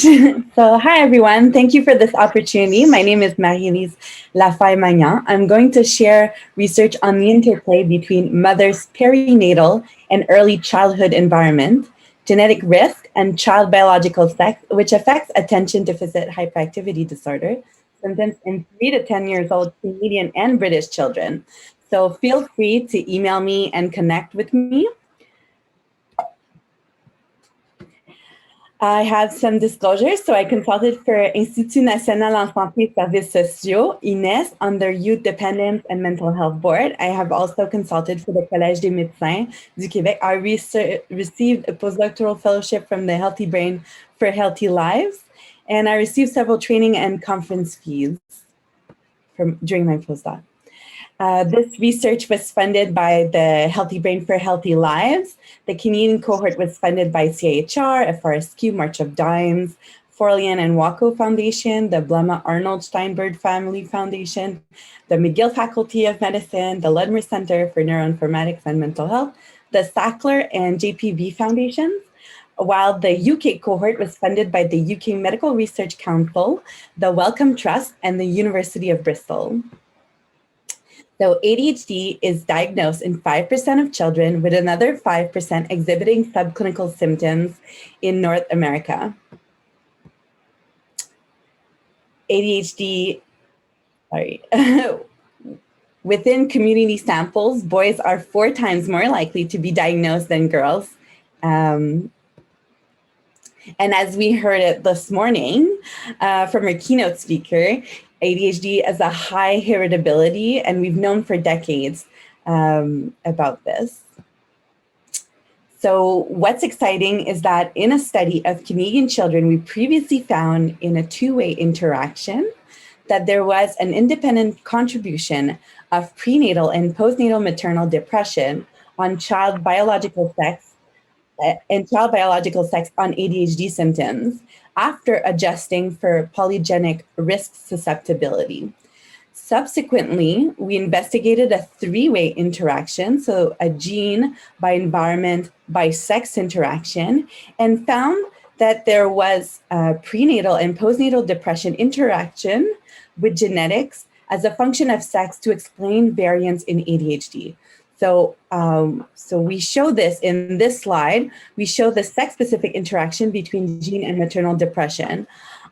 So, hi everyone. Thank you for this opportunity. My name is Marie-Elyse Lafaille-Magnan. I'm going to share research on the interplay between mother's perinatal and early childhood environment, genetic risk, and child biological sex, which affects attention deficit hyperactivity disorder symptoms in 3 to 10 years old Canadian and British children. So, feel free to email me and connect with me. I have some disclosures. So I consulted for Institut National en Santé et Services Sociaux, INES, under Youth Dependence and Mental Health Board. I have also consulted for the Collège des Médecins du Québec. I received a postdoctoral fellowship from the Healthy Brain for Healthy Lives, and I received several training and conference fees during my postdoc. This research was funded by the Healthy Brain for Healthy Lives. The Canadian cohort was funded by CIHR, FRSQ, March of Dimes, Forlian and Waco Foundation, the Blema Arnold Steinberg Family Foundation, the McGill Faculty of Medicine, the Ludmer Center for Neuroinformatics and Mental Health, the Sackler and JPV Foundations, while the UK cohort was funded by the UK Medical Research Council, the Wellcome Trust, and the University of Bristol. So ADHD is diagnosed in 5% of children, with another 5% exhibiting subclinical symptoms in North America. ADHD, within community samples, boys are 4 times more likely to be diagnosed than girls. And as we heard it this morning from our keynote speaker, ADHD is a high heritability, and we've known for decades about this. So what's exciting is that in a study of Canadian children, we previously found in a 2-way interaction that there was an independent contribution of prenatal and postnatal maternal depression on child biological sex on ADHD symptoms after adjusting for polygenic risk susceptibility. Subsequently, we investigated a 3-way interaction, so a gene by environment by sex interaction, and found that there was a prenatal and postnatal depression interaction with genetics as a function of sex to explain variance in ADHD. So we show this in this slide. We show the sex-specific interaction between gene and maternal depression.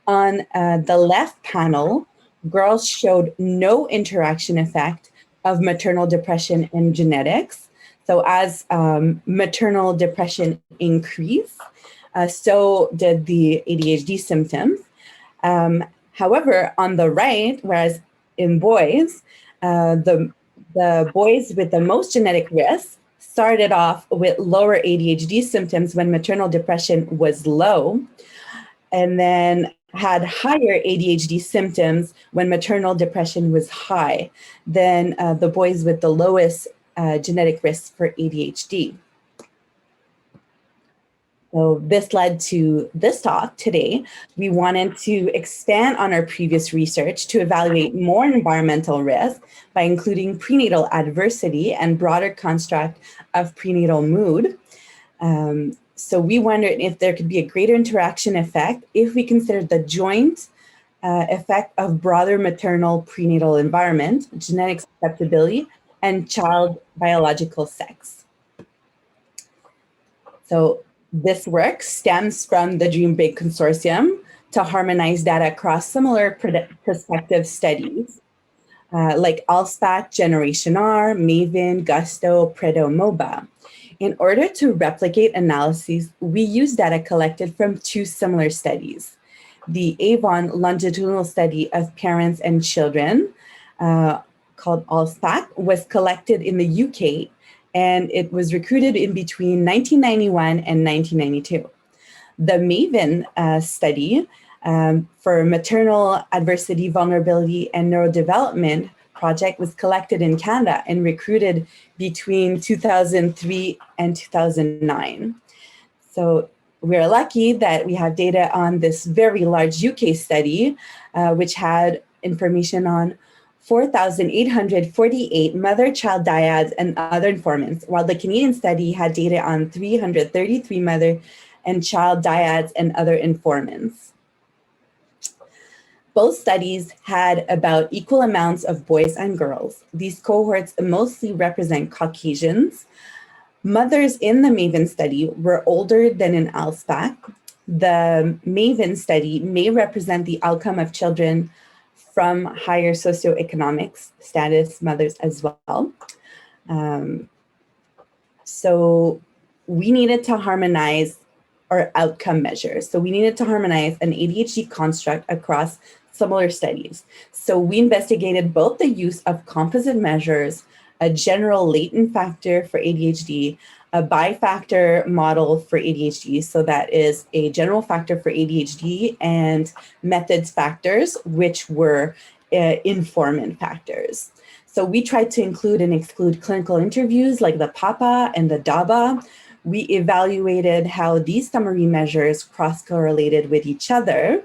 On the left panel, girls showed no interaction effect of maternal depression and genetics. So as maternal depression increased, so did the ADHD symptoms. However, on the right, whereas in boys, the boys with the most genetic risk started off with lower ADHD symptoms when maternal depression was low, and then had higher ADHD symptoms when maternal depression was high than the boys with the lowest genetic risk for ADHD. So this led to this talk today. We wanted to expand on our previous research to evaluate more environmental risk by including prenatal adversity and broader construct of prenatal mood. So we wondered if there could be a greater interaction effect if we considered the joint effect of broader maternal prenatal environment, genetic susceptibility, and child biological sex. So this work stems from the Dream Big Consortium to harmonize data across similar prospective studies, like ALSPAC, Generation R, MAVEN, Gusto, Predo, MOBA. In order to replicate analyses, we use data collected from 2 similar studies. The Avon longitudinal study of parents and children, called ALSPAC, was collected in the UK, and it was recruited in between 1991 and 1992. The MAVEN study for maternal adversity, vulnerability, and neurodevelopment project was collected in Canada and recruited between 2003 and 2009. So we're lucky that we have data on this very large UK study, which had information on 4,848 mother-child dyads and other informants, while the Canadian study had data on 333 mother and child dyads and other informants. Both studies had about equal amounts of boys and girls. These cohorts mostly represent Caucasians. Mothers in the MAVEN study were older than in ALSPAC. The MAVEN study may represent the outcome of children from higher socioeconomic status mothers as well. So we needed to harmonize our outcome measures. So we needed to harmonize an ADHD construct across similar studies. So we investigated both the use of composite measures, a general latent factor for ADHD, a bifactor model for ADHD. So that is a general factor for ADHD and methods factors, which were informant factors. So we tried to include and exclude clinical interviews like the PAPA and the DABA. We evaluated how these summary measures cross-correlated with each other.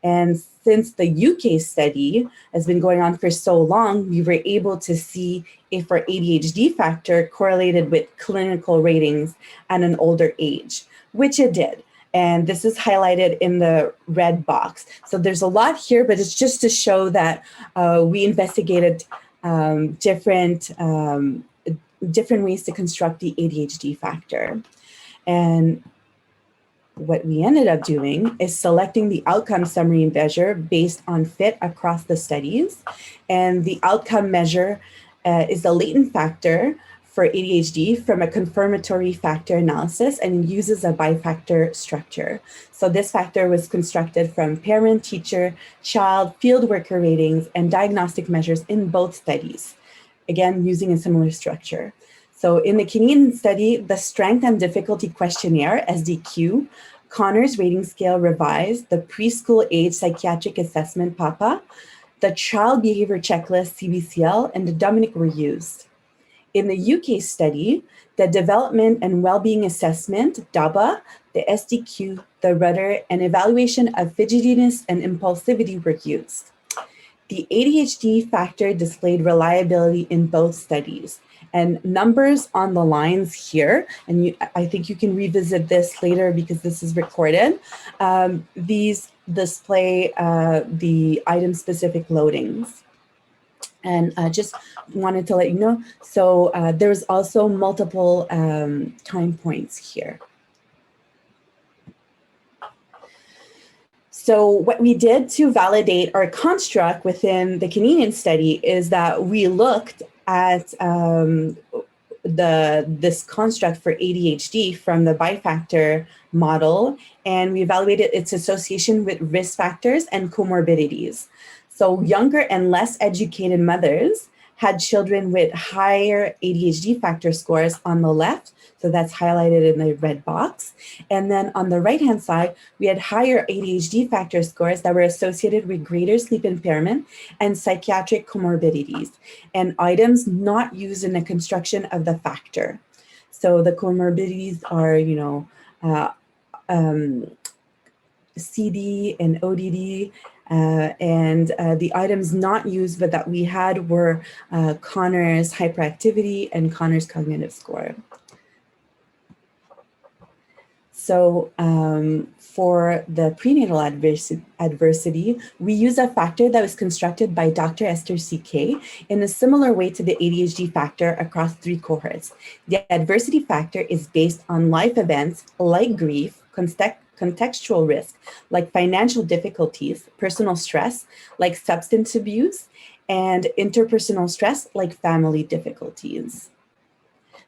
And since the UK study has been going on for so long, we were able to see if our ADHD factor correlated with clinical ratings at an older age, which it did. And this is highlighted in the red box. So there's a lot here, but it's just to show that we investigated different ways to construct the ADHD factor. And what we ended up doing is selecting the outcome summary measure based on fit across the studies. And the outcome measure is the latent factor for ADHD from a confirmatory factor analysis and uses a bifactor structure. So this factor was constructed from parent, teacher, child, field worker ratings, and diagnostic measures in both studies, again, using a similar structure. So in the Canadian study, the Strength and Difficulty Questionnaire, SDQ, Connors Rating Scale Revised, the Preschool Age Psychiatric Assessment, PAPA, the Child Behavior Checklist, CBCL, and the Dominic were used. In the UK study, the Development and Wellbeing Assessment, DABA, the SDQ, the Rudder, and Evaluation of Fidgetiness and Impulsivity were used. The ADHD factor displayed reliability in both studies. And numbers on the lines here, and I think you can revisit this later because this is recorded. These display the item-specific loadings. And just wanted to let you know, so there's also multiple time points here. So what we did to validate our construct within the Canadian study is that we looked at this construct for ADHD from the bifactor model, and we evaluated its association with risk factors and comorbidities. So younger and less educated mothers had children with higher ADHD factor scores on the left, so that's highlighted in the red box. And then on the right-hand side, we had higher ADHD factor scores that were associated with greater sleep impairment and psychiatric comorbidities, and items not used in the construction of the factor. So the comorbidities are, CD and ODD, and the items not used but that we had were Connors hyperactivity and Connors cognitive score. So for the prenatal adversity, we use a factor that was constructed by Dr. Esther C.K. in a similar way to the ADHD factor across 3 cohorts. The adversity factor is based on life events like grief, contextual risk, like financial difficulties, personal stress, like substance abuse, and interpersonal stress, like family difficulties.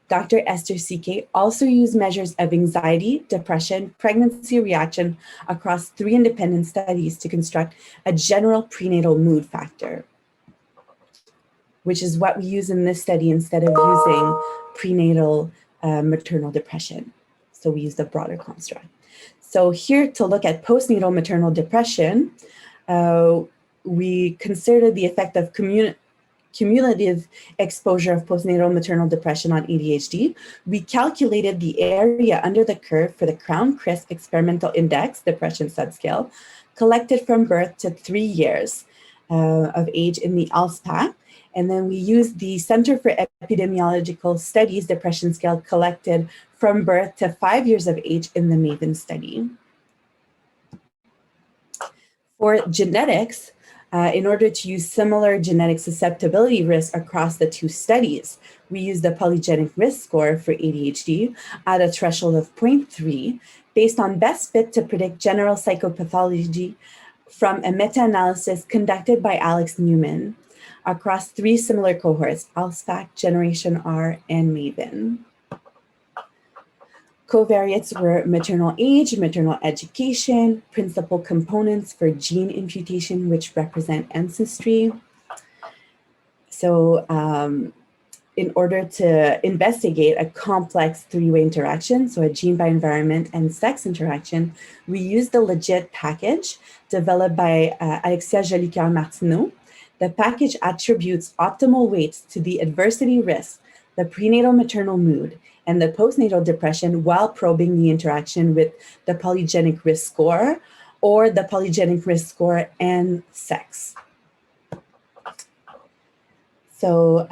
Dr. Esther C.K. also used measures of anxiety, depression, pregnancy reaction across 3 independent studies to construct a general prenatal mood factor, which is what we use in this study instead of using prenatal maternal depression. So we use the broader construct. So here to look at postnatal maternal depression, we considered the effect of cumulative exposure of postnatal maternal depression on ADHD. We calculated the area under the curve for the Crown-Crisp Experimental Index Depression Subscale, collected from birth to 3 years of age in the ALSPAC. And then we used the Center for Epidemiological Studies Depression Scale collected from birth to 5 years of age in the MAVEN study. For genetics, in order to use similar genetic susceptibility risks across the two studies, we used the polygenic risk score for ADHD at a threshold of 0.3 based on best fit to predict general psychopathology from a meta-analysis conducted by Alex Newman across 3 similar cohorts, ALSPAC, Generation R, and MAVEN. Covariates were maternal age, maternal education, principal components for gene imputation, which represent ancestry. So in order to investigate a complex 3-way interaction, so a gene by environment and sex interaction, we used the LEGIT package developed by Alexia Jolicoeur-Martineau. The package attributes optimal weights to the adversity risk, the prenatal maternal mood, and the postnatal depression while probing the interaction with the polygenic risk score or the polygenic risk score and sex. So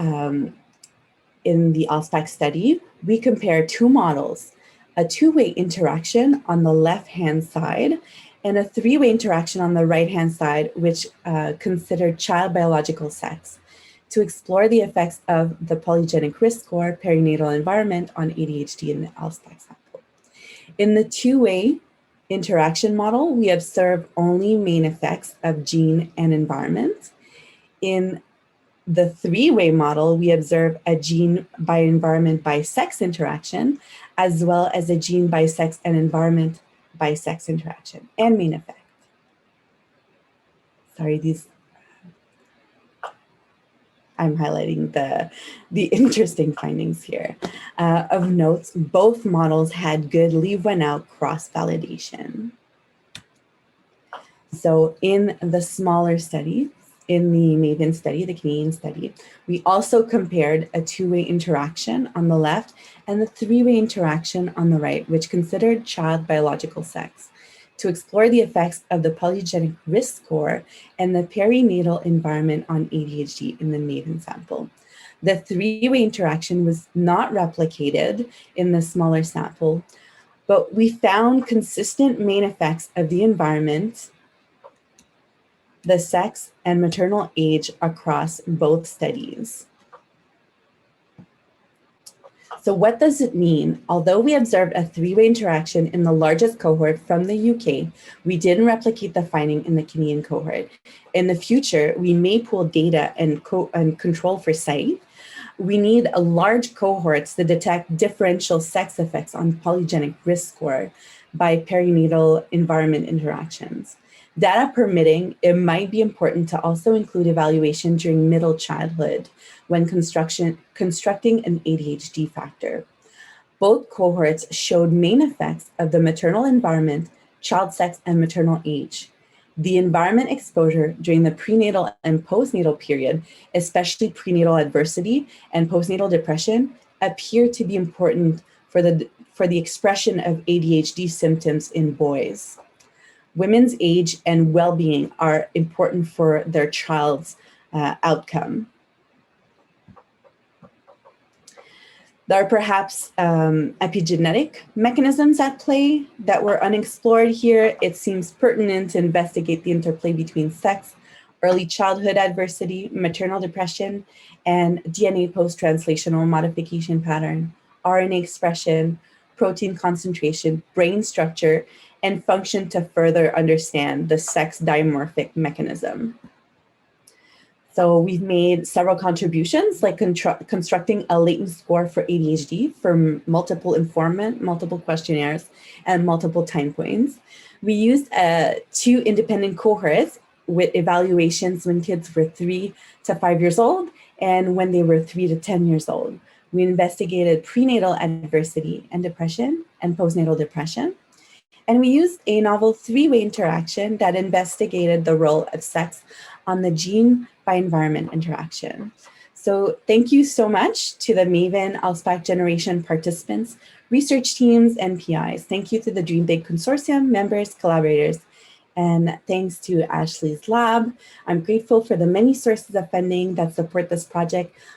in the ALSPAC study, we compare 2 models, a 2-way interaction on the left-hand side and a 3-way interaction on the right-hand side, which considered child biological sex, to explore the effects of the polygenic risk score perinatal environment on ADHD in the ALSPAC sample. In the 2-way interaction model, we observe only main effects of gene and environment. In the 3-way model, we observe a gene by environment by sex interaction, as well as a gene by sex and environment by sex interaction and main effect. Sorry, I'm highlighting the interesting findings here. Of note, both models had good leave one out cross-validation. So in the smaller study, in the MAVEN study, the Canadian study, we also compared a 2-way interaction on the left and the 3-way interaction on the right, which considered child biological sex, to explore the effects of the polygenic risk score and the perinatal environment on ADHD in the MAVEN sample. The 3-way interaction was not replicated in the smaller sample, but we found consistent main effects of the environment, the sex, and maternal age across both studies. So what does it mean? Although we observed a 3-way interaction in the largest cohort from the UK, we didn't replicate the finding in the Canadian cohort. In the future, we may pool data and control for site. We need a large cohorts to detect differential sex effects on polygenic risk score by perinatal environment interactions. Data permitting, it might be important to also include evaluation during middle childhood when constructing an ADHD factor. Both cohorts showed main effects of the maternal environment, child sex, and maternal age. The environment exposure during the prenatal and postnatal period, especially prenatal adversity and postnatal depression, appear to be important for the expression of ADHD symptoms in boys. Women's age and well-being are important for their child's outcome. There are perhaps epigenetic mechanisms at play that were unexplored here. It seems pertinent to investigate the interplay between sex, early childhood adversity, maternal depression, and DNA post-translational modification pattern, RNA expression, protein concentration, brain structure, and function to further understand the sex dimorphic mechanism. So we've made several contributions, like constructing a latent score for ADHD for multiple informant, multiple questionnaires, and multiple time points. We used 2 independent cohorts with evaluations when kids were 3 to 5 years old and when they were 3 to 10 years old. We investigated prenatal adversity and depression and postnatal depression. And we used a novel 3-way interaction that investigated the role of sex on the gene by environment interaction. So thank you so much to the MAVEN ALSPAC generation participants, research teams, and PIs. Thank you to the Dream Big Consortium members, collaborators, and thanks to Ashley's lab. I'm grateful for the many sources of funding that support this project.